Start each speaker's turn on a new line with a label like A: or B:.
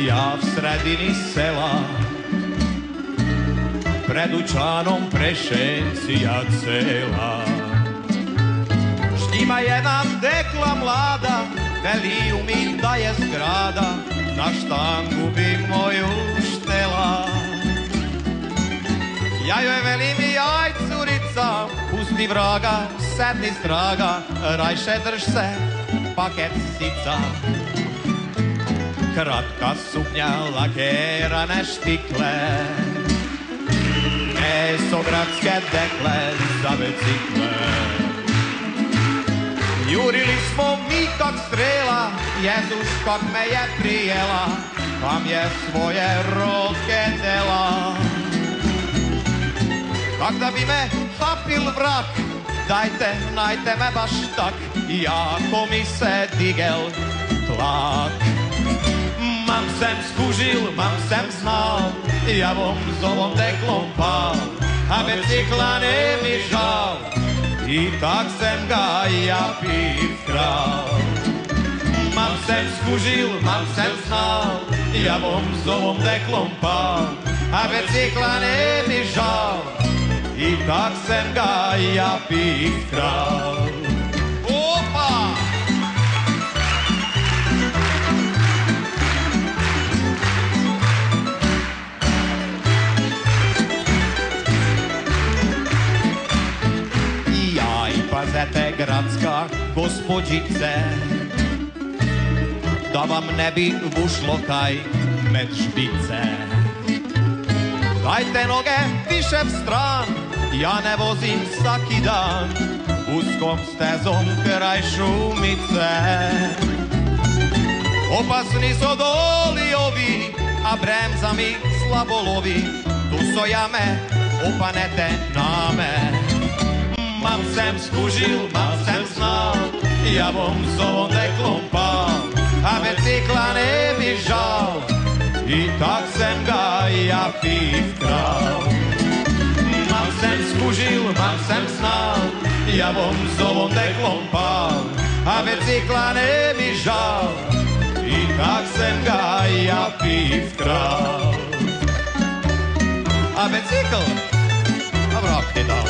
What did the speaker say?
A: ja v sredini sela, pred dućanom prešencija cela. Štima jedna dekla mlada, veli mi da je zgrada, na štangu bi moju štela. Ja joj velim jaj curica, pusti vraga, sedni straga, rajše drž se paket sica. Kratka suknja, lakirane štikle, mesogradske dekle za bicikle. Jurili smo mi kak strela, Jezus kak me je prijela, pa mi je svoje roke dela. Kak da bi me hapil vrak, dajte, najte me baš tak, jako mi se digel tlak. Mam sem skužil, mam sem znal, ja bom z ovom deklom pal, a bicikla ne mi žal, i tak sem ga ja piv kral. Mam sem skužil, mam sem znal, ja bom z ovom deklom pal, a bicikla ne mi žal, i tak sem ga ja piv kral. Opa! Pazete, gradska gospođice, da vam ne bi ušlo kaj med žbice. Dajte noge više v stran, ja ne vozim svaki dan uskom stezom kraj šumice. Opasni so doli ovi, a bremzami slabo lovi, tu so jame, opanete name. Mam sem skužil, mam sem znal, ja bom z ovom deklom pal, a bicikla ne mi žal, i tak sem ga ja piv kral. Mam sem skužil, mam sem znal, ja bom z ovom deklom pal, a bicikla ne mi žal, i tak sem ga ja piv kral. A bicikl? A vrag ti dal.